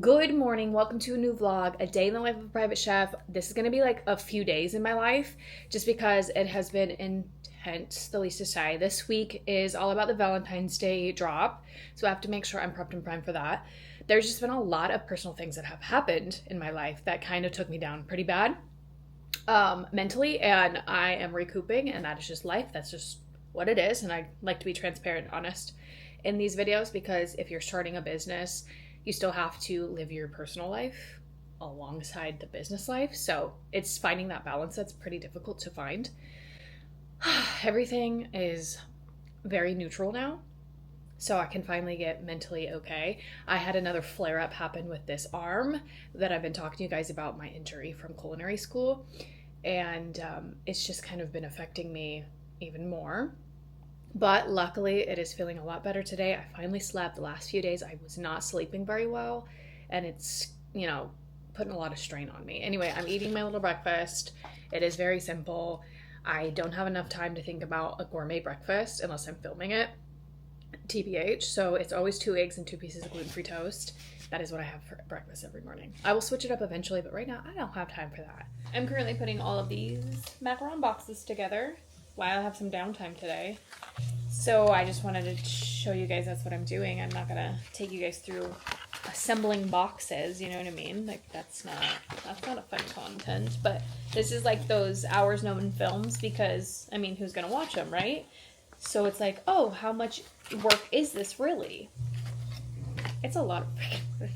Good morning. Welcome to a new vlog, a day in the life of a private chef. This is going to be like a few days in my life just because it has been intense, the least to say. This week is all about the Valentine's Day drop, so I have to make sure I'm prepped and primed for that. There's just been a lot of personal things that have happened in my life that kind of took me down pretty bad mentally, and I am recouping, and that is just life. That's just what it is, and I like to be transparent and honest in these videos because if you're starting a business, you still have to live your personal life alongside the business life. So it's finding that balance that's pretty difficult to find. Everything is very neutral now, so I can finally get mentally okay. I had another flare up happen with this arm that I've been talking to you guys about, my injury from culinary school. And it's just kind of been affecting me even more. But luckily, it is feeling a lot better today. I finally slept. The last few days, I was not sleeping very well, and it's, putting a lot of strain on me. Anyway, I'm eating my little breakfast. It is very simple. I don't have enough time to think about a gourmet breakfast unless I'm filming it, TBH. So it's always 2 eggs and 2 pieces of gluten-free toast. That is what I have for breakfast every morning. I will switch it up eventually, but right now, I don't have time for that. I'm currently putting all of these macaron boxes together while I have some downtime today. So I just wanted to show you guys that's what I'm doing. I'm not gonna take you guys through assembling boxes, you know what I mean? Like that's not a fun content, but this is like those hours known films because, I mean, who's gonna watch them, right? So it's like, oh, how much work is this really? It's a lot of work.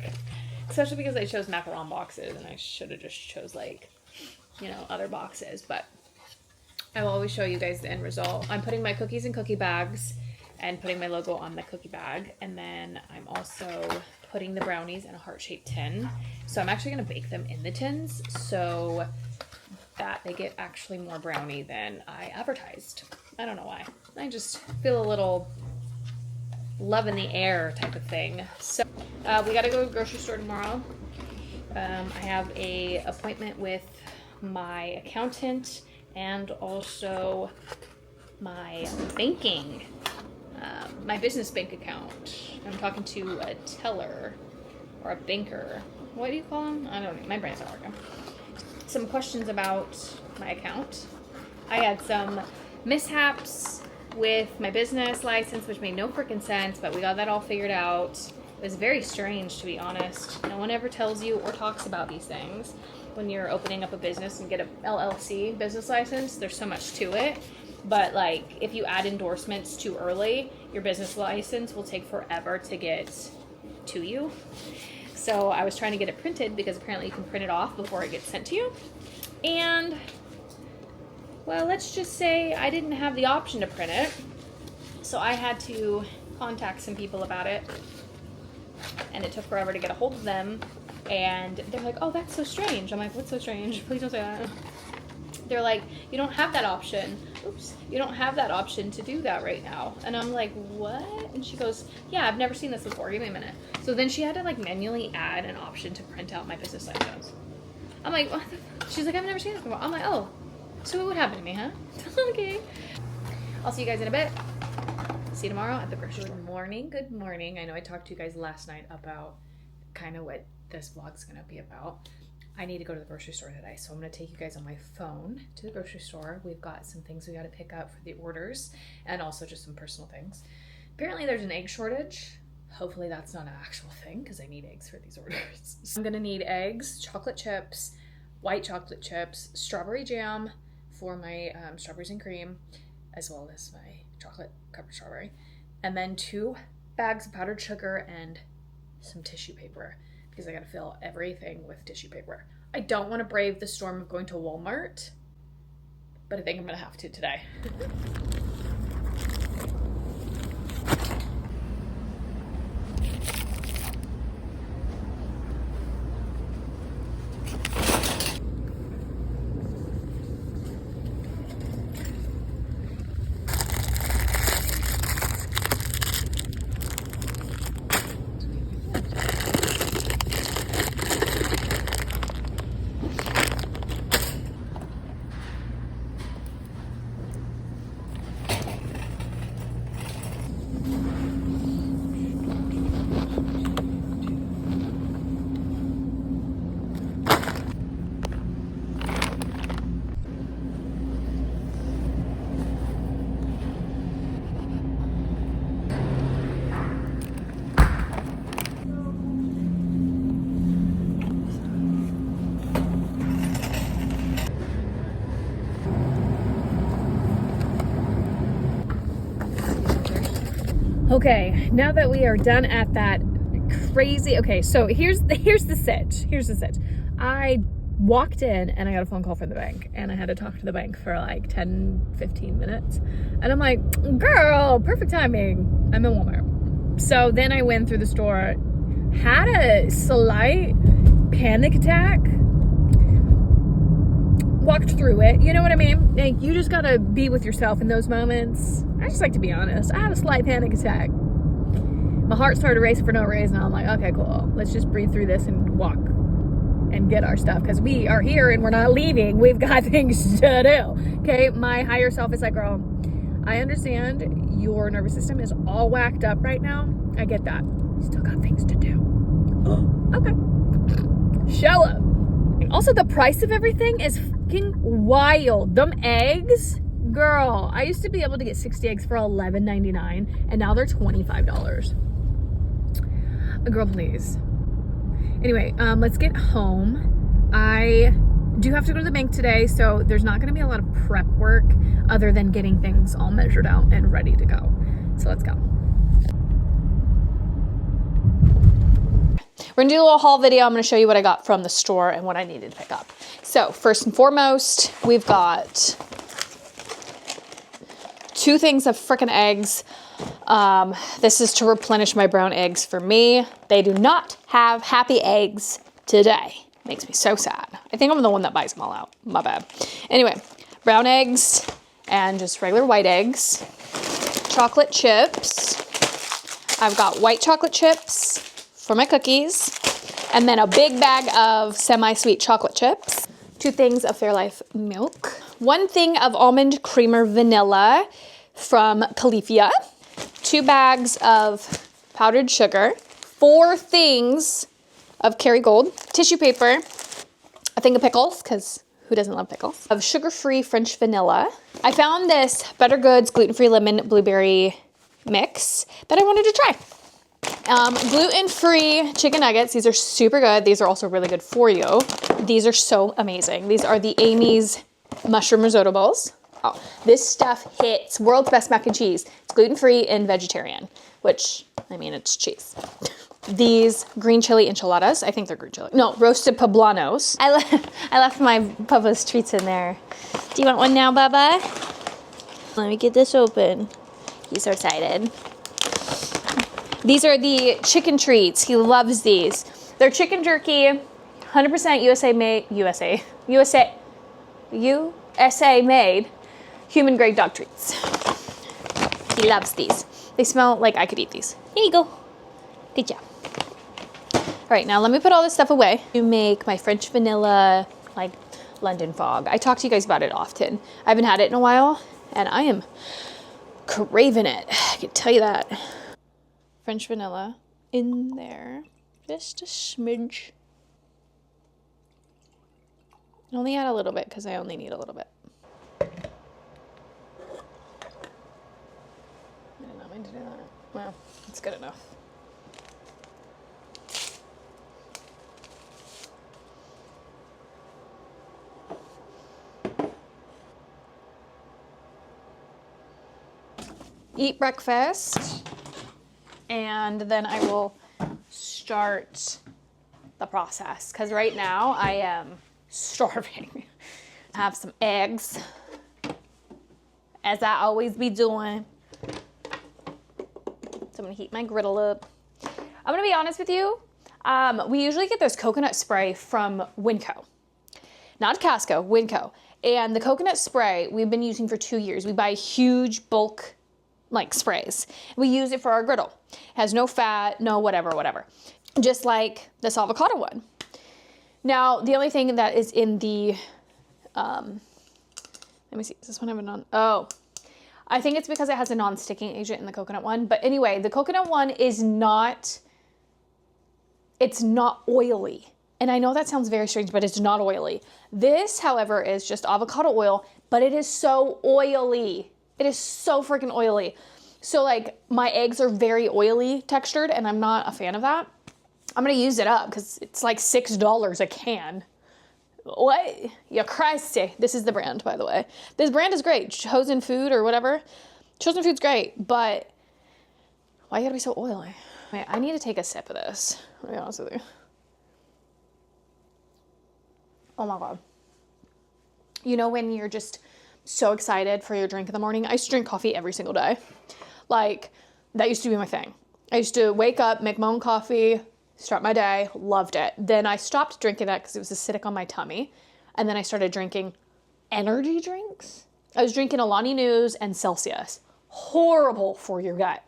Especially because I chose macaron boxes and I should have just chose like, other boxes, but I will always show you guys the end result. I'm putting my cookies in cookie bags and putting my logo on the cookie bag. And then I'm also putting the brownies in a heart-shaped tin. So I'm actually going to bake them in the tins so that they get actually more brownie than I advertised. I don't know why. I just feel a little love in the air type of thing. So we got to go to the grocery store tomorrow. I have a appointment with my accountant and also my banking, my business bank account. I'm talking to a teller or a banker. What do you call them? I don't know. My brain's not working. Some questions about my account. I had some mishaps with my business license, which made no freaking sense, but we got that all figured out. It was very strange, to be honest. No one ever tells you or talks about these things. When you're opening up a business and get a LLC business license, there's so much to it. But like, if you add endorsements too early, your business license will take forever to get to you. So I was trying to get it printed because apparently you can print it off before it gets sent to you. And, well, let's just say I didn't have the option to print it. So I had to contact some people about it. And it took forever to get a hold of them. And they're like, oh, that's so strange. I'm like, what's so strange? Please don't say that. They're like, you don't have that option. Oops. You don't have that option to do that right now. And I'm like, what? And she goes, yeah, I've never seen this before. Give me a minute. So then she had to like manually add an option to print out my business license. I'm like, what the f-? She's like, I've never seen this before. I'm like, oh, so what happened to me, huh? Okay. I'll see you guys in a bit. See you tomorrow at the grocery store. Good morning. I know I talked to you guys last night about kind of what this vlog's gonna be about. I need to go to the grocery store today, so I'm gonna take you guys on my phone to the grocery store. We've got some things we gotta pick up for the orders and also just some personal things. Apparently there's an egg shortage. Hopefully that's not an actual thing because I need eggs for these orders. So I'm gonna need eggs, chocolate chips, white chocolate chips, strawberry jam for my strawberries and cream, as well as my chocolate covered strawberry, and then 2 bags of powdered sugar and some tissue paper because I gotta fill everything with tissue paper. I don't want to brave the storm of going to Walmart, but I think I'm gonna have to today. Okay, now that we are done at that crazy, okay, so here's the sitch. I walked in and I got a phone call from the bank, and I had to talk to the bank for like 10-15 minutes, and I'm like, girl, perfect timing, I'm in Walmart. So then I went through the store, had a slight panic attack, walked through it, you know what I mean? Like, you just gotta be with yourself in those moments. I just like to be honest. I had a slight panic attack. My heart started racing for no reason. I'm like, okay, cool. Let's just breathe through this and walk and get our stuff, because we are here and we're not leaving. We've got things to do. Okay, my higher self is like, girl, I understand your nervous system is all whacked up right now. I get that. You still got things to do. Okay. Show up. Also, the price of everything is fucking wild. Them eggs, girl, I used to be able to get 60 eggs for $11.99, and now they're $25. Girl, please. Anyway, let's get home. I do have to go to the bank today, so there's not going to be a lot of prep work other than getting things all measured out and ready to go. So let's go. We're gonna do a little haul video. I'm gonna show you what I got from the store and what I needed to pick up. So first and foremost, we've got 2 things of frickin' eggs. This is to replenish my brown eggs for me. They do not have happy eggs today. Makes me so sad. I think I'm the one that buys them all out. My bad. Anyway, brown eggs and just regular white eggs. Chocolate chips. I've got white chocolate chips for my cookies, and then a big bag of semi-sweet chocolate chips. 2 things of Fairlife milk. 1 thing of almond creamer vanilla from Califia. 2 bags of powdered sugar. 4 things of Kerrygold tissue paper. A thing of pickles, because who doesn't love pickles? Of sugar-free French vanilla. I found this Better Goods gluten-free lemon blueberry mix that I wanted to try. Gluten-free chicken nuggets. These are super good. These are also really good for you. These are so amazing. These are the Amy's mushroom risotto bowls. Oh, this stuff hits. World's best mac and cheese. It's gluten-free and vegetarian, which, I mean, it's cheese. These green chili enchiladas. I think they're green chili. No, roasted poblanos. I left my Bubba's treats in there. Do you want one now, Bubba? Let me get this open. He's so excited. These are the chicken treats. He loves these. They're chicken jerky, 100% USA made, USA made, human grade dog treats. He loves these. They smell like I could eat these. Here you go. Good job. All right, now let me put all this stuff away. To make my French vanilla, like London fog. I talk to you guys about it often. I haven't had it in a while, and I am craving it. I can tell you that. French vanilla in there, just a smidge. I only add a little bit because I only need a little bit. I did not mean to do that. Well, it's good enough. Eat breakfast. And then I will start the process, because right now I am starving. Have some eggs, as I always be doing. So I'm gonna heat my griddle up. I'm gonna be honest with you. We usually get this coconut spray from Winco, not Casco, Winco. And the coconut spray we've been using for 2 years. We buy huge bulk like sprays. We use it for our griddle. It has no fat, no whatever. Just like this avocado one. Now, the only thing that is in the, let me see, does this one have a oh, I think it's because it has a non-sticking agent in the coconut one. But anyway, the coconut one is not, it's not oily. And I know that sounds very strange, but it's not oily. This, however, is just avocado oil, but it is so oily. It is so freaking oily. So like my eggs are very oily textured, and I'm not a fan of that. I'm gonna use it up because it's like $6 a can. What? You're crazy. This is the brand, by the way. This brand is great. Chosen Food or whatever. Chosen Food's great, but Why you gotta be so oily? Wait, I need to take a sip of this. I'll be honest with you. Oh my God. You know when you're just so excited for your drink in the morning? I used to drink coffee every single day. Like, that used to be my thing. I used to wake up, make my own coffee, start my day, loved it. Then I stopped drinking that because it was acidic on my tummy. And then I started drinking energy drinks. I was drinking Alani News and Celsius. Horrible for your gut.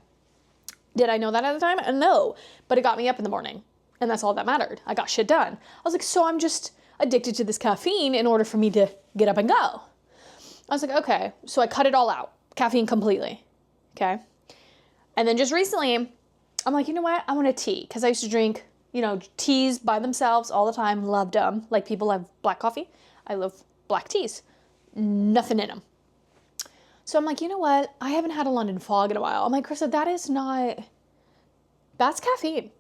Did I know that at the time? No, but it got me up in the morning. And that's all that mattered. I got shit done. I was like, so I'm just addicted to this caffeine in order for me to get up and go. I was like, okay. So I cut it all out. Caffeine completely. Okay. And then just recently, I'm like, you know what? I want a tea. Because I used to drink, teas by themselves all the time. Loved them. Like people love black coffee. I love black teas. Nothing in them. So I'm like, you know what? I haven't had a London fog in a while. I'm like, Krista, that's caffeine.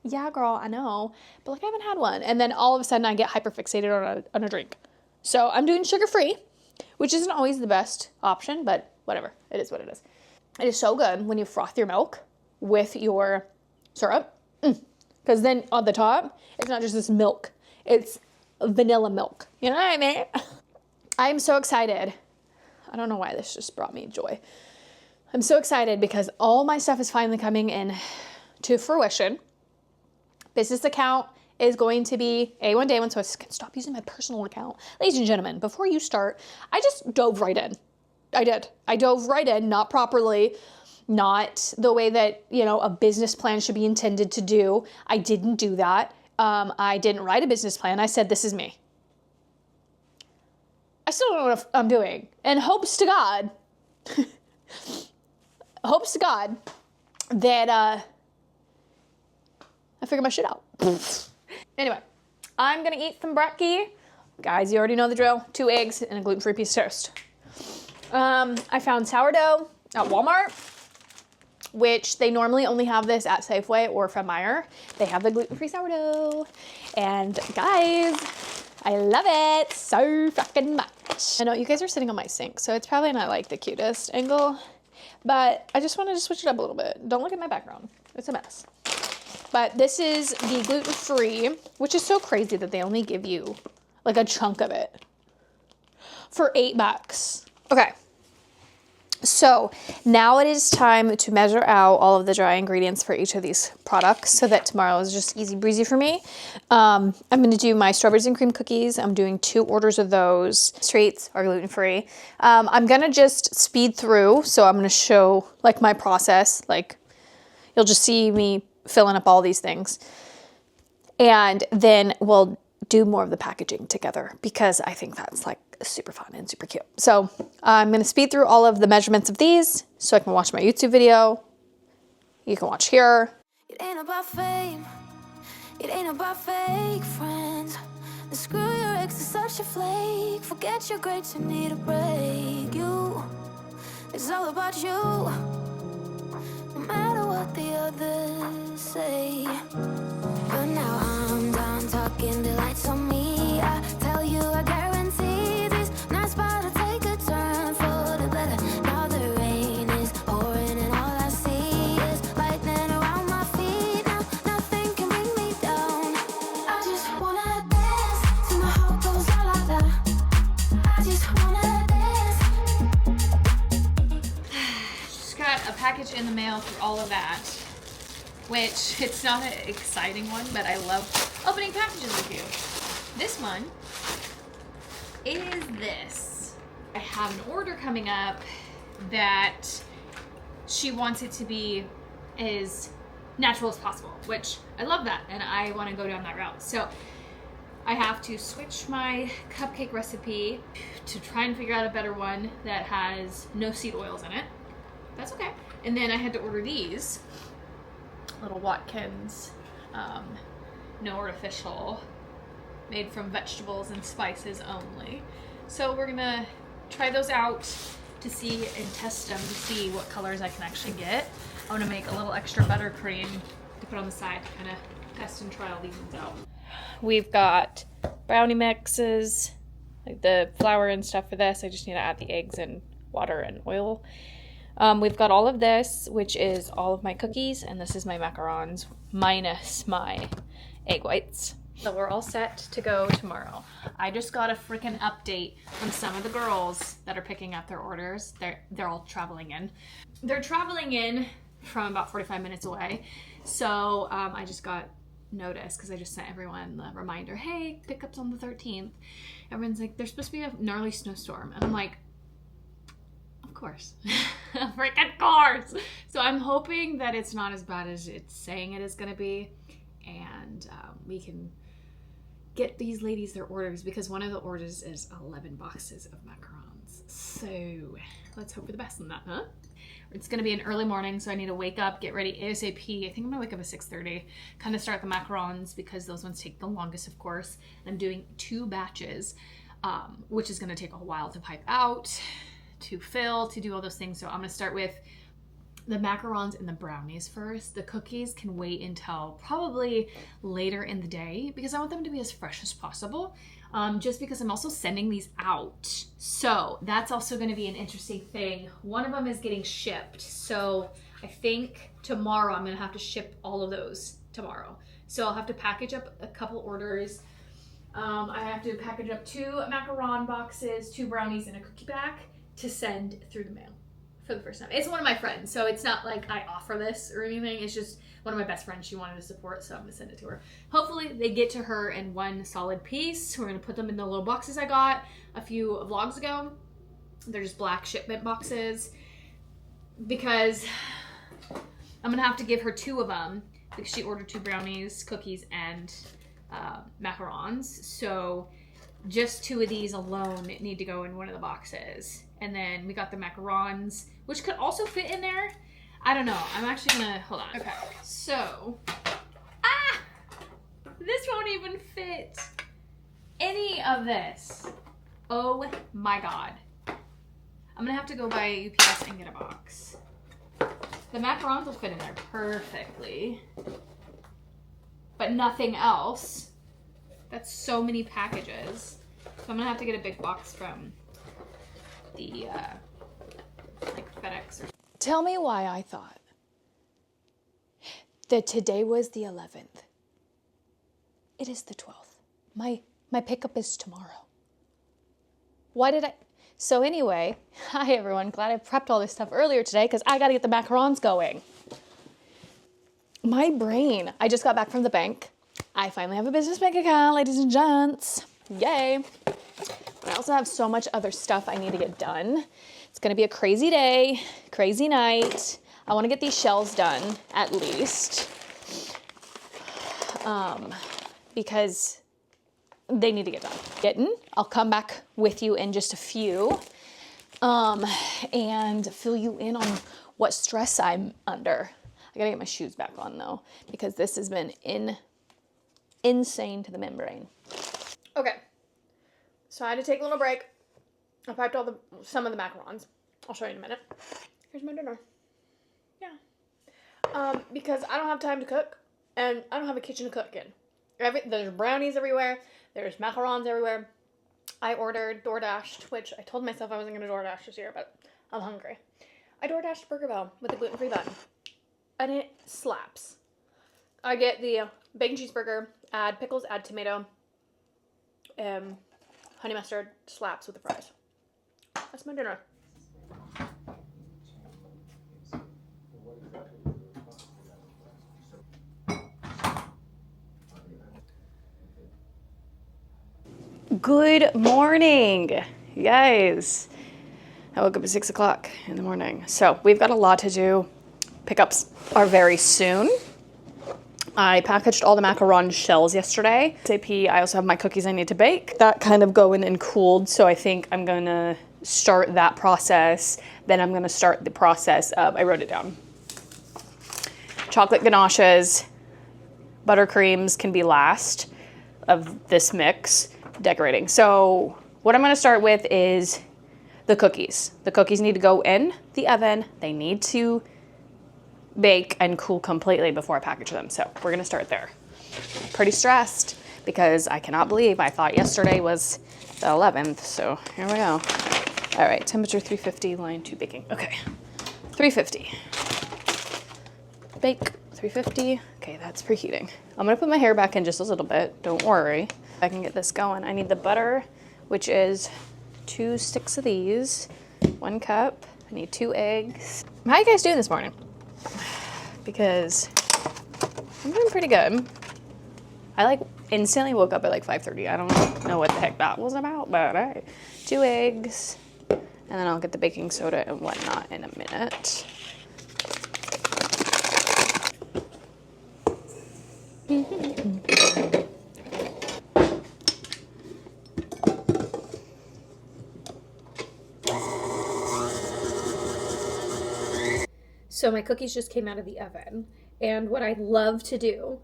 Yeah, girl, I know. But like, I haven't had one. And then all of a sudden I get hyperfixated on a drink. So I'm doing sugar-free, which isn't always the best option, but whatever. It is what it is. It is so good when you froth your milk with your syrup. Because then on the top, it's not just this milk. It's vanilla milk. You know what I mean? I'm so excited. I don't know why this just brought me joy. I'm so excited because all my stuff is finally coming in to fruition. Business account is going to be A1 Day 1, so I can stop using my personal account. Ladies and gentlemen, before you start, I just dove right in. I did. I dove right in, not properly, not the way that, a business plan should be intended to do. I didn't do that. I didn't write a business plan. I said, this is me. I still don't know what I'm doing. And hopes to God that I figure my shit out. Anyway, I'm going to eat some brekkie. Guys, you already know the drill. 2 eggs and a gluten-free piece of toast. I found sourdough at Walmart, which they normally only have this at Safeway or from Meijer. They have the gluten-free sourdough. And guys, I love it so fucking much. I know you guys are sitting on my sink, so it's probably not like the cutest angle, but I just wanted to switch it up a little bit. Don't look at my background. It's a mess. But this is the gluten-free, which is so crazy that they only give you like a chunk of it for $8. Okay. So now it is time to measure out all of the dry ingredients for each of these products so that tomorrow is just easy breezy for me. I'm going to do my strawberries and cream cookies. I'm doing 2 orders of those. Treats are gluten-free. I'm going to just speed through. So I'm going to show like my process. Like you'll just see me filling up all these things. And then we'll do more of the packaging together because I think that's like super fun and super cute. So I'm going to speed through all of the measurements of these so I can watch my YouTube video. You can watch here. It ain't about fame. It ain't about fake friends. And screw your ex is such a flake. Forget your grades, you need a break. It's all about you. No matter what the others say. But now I'm done talking, the lights on me. I tell you, I guarantee this night's about to take a turn for the better. Now the rain is pouring and all I see is lightning around my feet. Now nothing can bring me down. I just wanna dance till my heart goes la la la. I just wanna dance. Just got a package in the mail for all of that. Which, it's not an exciting one, but I love opening packages with you. This one is this. I have an order coming up that she wants it to be as natural as possible, which I love that, and I want to go down that route. So I have to switch my cupcake recipe to try and figure out a better one that has no seed oils in it. That's okay. And then I had to order these little Watkins, no artificial, made from vegetables and spices only. So we're gonna try those out to see and test them to see what colors I can actually get. I want to make a little extra buttercream to put on the side to kind of test and try all these ones out. We've got brownie mixes, like the flour and stuff for this. I just need to add the eggs and water and oil. We've got all of this, which is all of my cookies, and this is my macarons minus my egg whites. So we're all set to go tomorrow. I just got a freaking update from some of the girls that are picking up their orders. They're all traveling in. They're traveling in from about 45 minutes away. So I just got notice because I just sent everyone the reminder, hey, pickup's on the 13th. Everyone's like, there's supposed to be a gnarly snowstorm. And I'm like, of course. Freaking course. So I'm hoping that it's not as bad as it's saying it is going to be. And we can get these ladies their orders, because one of the orders is 11 boxes of macarons. So let's hope for the best on that, huh? It's going to be an early morning, so I need to wake up, get ready ASAP. I think I'm going to wake up at 6:30, kind of start the macarons, because those ones take the longest, of course. I'm doing 2 batches, which is going to take a while to pipe out, to fill, to do all those things. So I'm going to start with the macarons and the brownies first. The cookies can wait until probably later in the day, because I want them to be as fresh as possible. Just because I'm also sending these out. So that's also going to be an interesting thing. One of them is getting shipped. So I think tomorrow I'm going to have to ship all of those tomorrow. So I'll have to package up a couple orders. I have to package up 2 macaron boxes, 2 brownies, and a cookie pack to send through the mail for the first time. It's one of my friends, so it's not like I offer this or anything. It's just one of my best friends she wanted to support, so I'm gonna send it to her. Hopefully they get to her in one solid piece. We're gonna put them in the little boxes I got a few vlogs ago. They're just black shipment boxes, because I'm gonna have to give her 2 of them, because she ordered 2 brownies, cookies, and macarons. So just 2 of these alone need to go in one of the boxes. And then we got the macarons, which could also fit in there. I don't know. I'm actually gonna, hold on. Okay, so, this won't even fit any of this. Oh my God. I'm gonna have to go by UPS and get a box. The macarons will fit in there perfectly, but nothing else. That's so many packages. So I'm gonna have to get a big box from the like FedEx or. Tell me why I thought that today was the 11th. It is the 12th. My pickup is tomorrow. Why did I? So anyway, hi everyone. Glad I prepped all this stuff earlier today, because I gotta get the macarons going. My brain, I just got back from the bank. I finally have a business bank account, ladies and gents. Yay. But I also have so much other stuff I need to get done. It's gonna be a crazy day, crazy night. I wanna get these shells done, at least. Because they need to get done. I'll come back with you in just a few, and fill you in on what stress I'm under. I gotta get my shoes back on though, because this has been insane to the membrane. Okay, so I had to take a little break. I piped some of the macarons. I'll show you in a minute. Here's my dinner. Yeah. Because I don't have time to cook, and I don't have a kitchen to cook in. There's brownies everywhere. There's macarons everywhere. I ordered DoorDashed, which I told myself I wasn't going to DoorDash this year, but I'm hungry. I DoorDashed Burger Bell with the gluten-free button, and it slaps. I get the bacon cheeseburger, add pickles, add tomato, honey mustard, slaps with the fries. That's my dinner. Good morning, you guys. I woke up at 6 o'clock in the morning. So we've got a lot to do. Pickups are very soon. I packaged all the macaron shells yesterday. ASAP, I also have my cookies I need to bake. That kind of going and cooled, so I think I'm gonna start that process. Then I'm gonna start the process of, I wrote it down. Chocolate ganaches, buttercreams can be last of this mix. Decorating. So what I'm going to start with is the cookies. The cookies need to go in the oven. They need to bake and cool completely before I package them. So we're going to start there. I'm pretty stressed because I cannot believe I thought yesterday was the 11th. So here we go. All right, temperature 350, line 2 baking. Okay, 350. Bake, 350. Okay, that's preheating. I'm gonna put my hair back in just a little bit, don't worry. If I can get this going, I need the butter, which is 2 sticks of these, 1 cup. I need 2 eggs. How you guys doing this morning? Because I'm doing pretty good. I like instantly woke up at like 5:30. I don't know what the heck that was about, but all right. 2 eggs, and then I'll get the baking soda and whatnot in a minute. So my cookies just came out of the oven, and what I love to do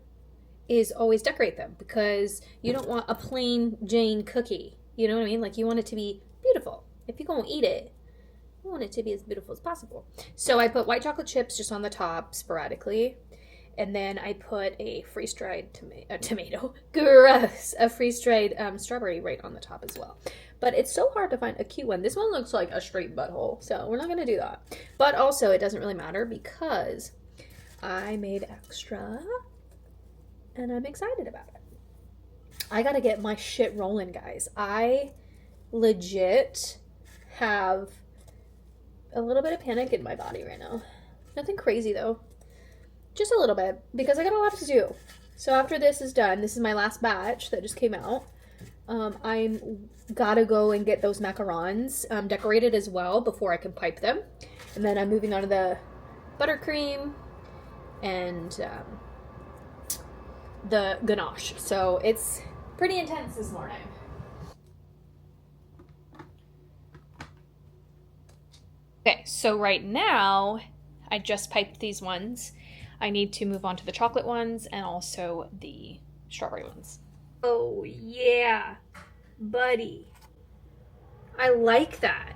is always decorate them, because you don't want a plain Jane cookie. You know what I mean? Like, you want it to be beautiful. If you're gonna eat it, you want it to be as beautiful as possible. So I put white chocolate chips just on the top sporadically, and then I put a freeze-dried tomato, gross, a freeze-dried strawberry right on the top as well. But it's so hard to find a cute one. This one looks like a straight butthole, so we're not gonna do that. But also, it doesn't really matter because I made extra, and I'm excited about it. I gotta get my shit rolling, guys. I legit have a little bit of panic in my body right now. Nothing crazy though. Just a little bit, because I got a lot to do. So after this is done, this is my last batch that just came out. I'm gotta go and get those macarons decorated as well before I can pipe them. And then I'm moving on to the buttercream and the ganache. So it's pretty intense this morning. Okay, so right now I just piped these ones. I need to move on to the chocolate ones and also the strawberry ones. Oh yeah, buddy. I like that,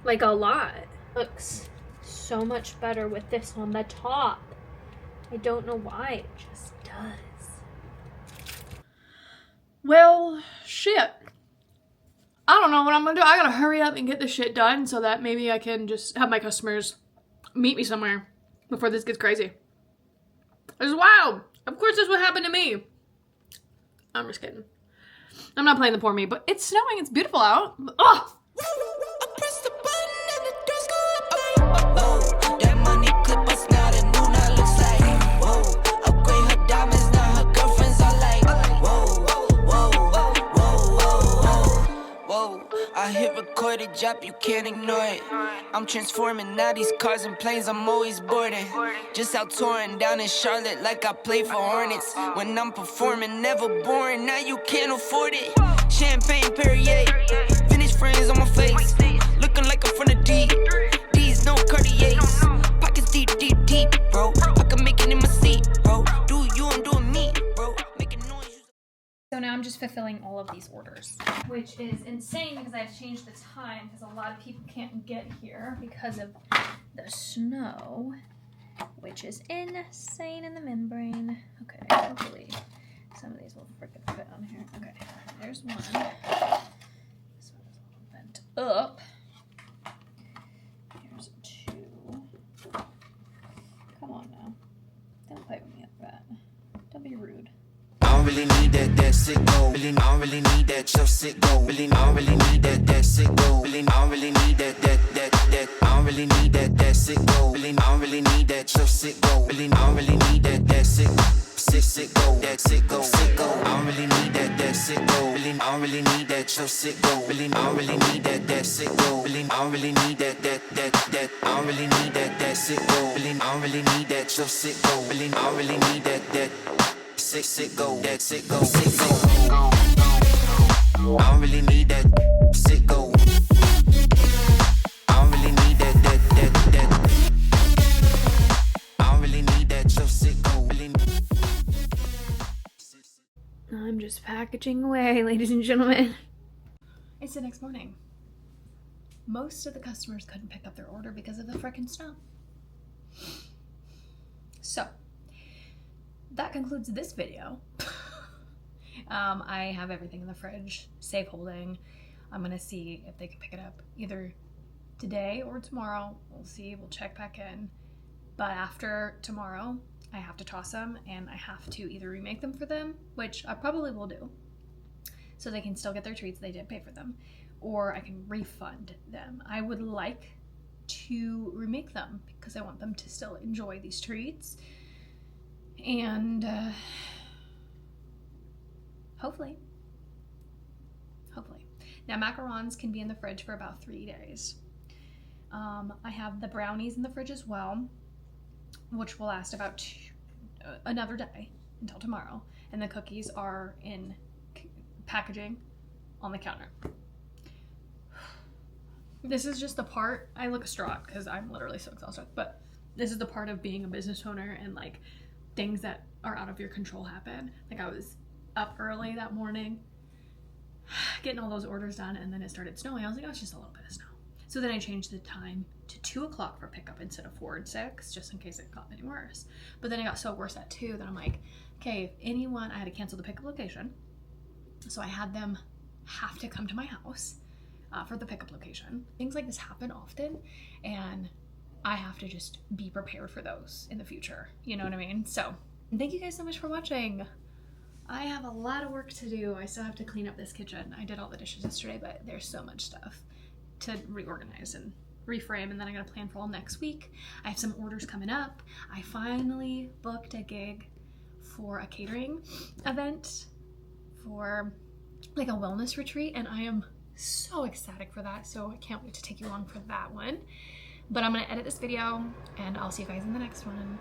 like a lot. Looks so much better with this on the top. I don't know why, it just does. Well, shit. I don't know what I'm gonna do. I gotta hurry up and get this shit done so that maybe I can just have my customers meet me somewhere before this gets crazy. This is wild. Of course this would happen to me. I'm just kidding. I'm not playing the poor me, but it's snowing. It's beautiful out. Oh! I hit record a drop, you can't ignore it. I'm transforming now these cars and planes, I'm always boarding. Just out touring down in Charlotte like I play for Hornets. When I'm performing, never boring, now you can't afford it. Champagne Perrier, vintage friends on my face. Looking like I'm from the deep, these no Cartiers. Pockets deep, deep, deep, bro. I can make it in my seat, bro. Do you, I'm doing me, bro. Making noise. So now I'm just fulfilling all of these orders, which is insane because I've changed the time because a lot of people can't get here because of the snow, which is insane in the membrane. Okay, hopefully some of these will freaking fit on here. Okay, there's one. This one is a little bent up. Here's 2. Come on now. Don't pipe me up that. Don't be rude. I don't really need that sick go. Really, I don't really need that your sick go. Really, I don't really need that sick go. Really, I don't really need that. I don't really need that sick go. Really, I don't really need that your sick go. Really, I don't really need that sick go. That sick go. I don't really need that sick go. Really, I don't really need that your sick go. Really, I don't really need that sick go. Really, I don't really need that. I don't really need that sick go. Really, I don't really need that your sick go. Really, I don't really need that. Sick go, that sick go. I don't really need that sick go. I don't really need that. I don't really need that your sick go. I'm just packaging away, ladies and gentlemen. It's the next morning. Most of the customers couldn't pick up their order because of the frickin' snow. So, that concludes this video. I have everything in the fridge, safe holding. I'm gonna see if they can pick it up either today or tomorrow. We'll see. We'll check back in. But after tomorrow, I have to toss them, and I have to either remake them for them, which I probably will do, so they can still get their treats. They did pay for them. Or I can refund them. I would like to remake them because I want them to still enjoy these treats. And hopefully. Now, macarons can be in the fridge for about 3 days. I have the brownies in the fridge as well, which will last about another day until tomorrow. And the cookies are in packaging on the counter. This is just the part, I look distraught because I'm literally so exhausted, but this is the part of being a business owner, and like things that are out of your control happen. Like I was up early that morning getting all those orders done, and then it started snowing. I was like, oh, it's just a little bit of snow. So then I changed the time to 2 o'clock for pickup instead of 4 and 6, just in case it got any worse. But then it got so worse at 2 that I'm like, okay, if anyone, I had to cancel the pickup location. So I had them have to come to my house for the pickup location. Things like this happen often, and I have to just be prepared for those in the future. You know what I mean? So thank you guys so much for watching. I have a lot of work to do. I still have to clean up this kitchen. I did all the dishes yesterday, but there's so much stuff to reorganize and reframe, and then I gotta plan for all next week. I have some orders coming up. I finally booked a gig for a catering event for like a wellness retreat, and I am so ecstatic for that, so I can't wait to take you along for that one. But I'm gonna edit this video, and I'll see you guys in the next one.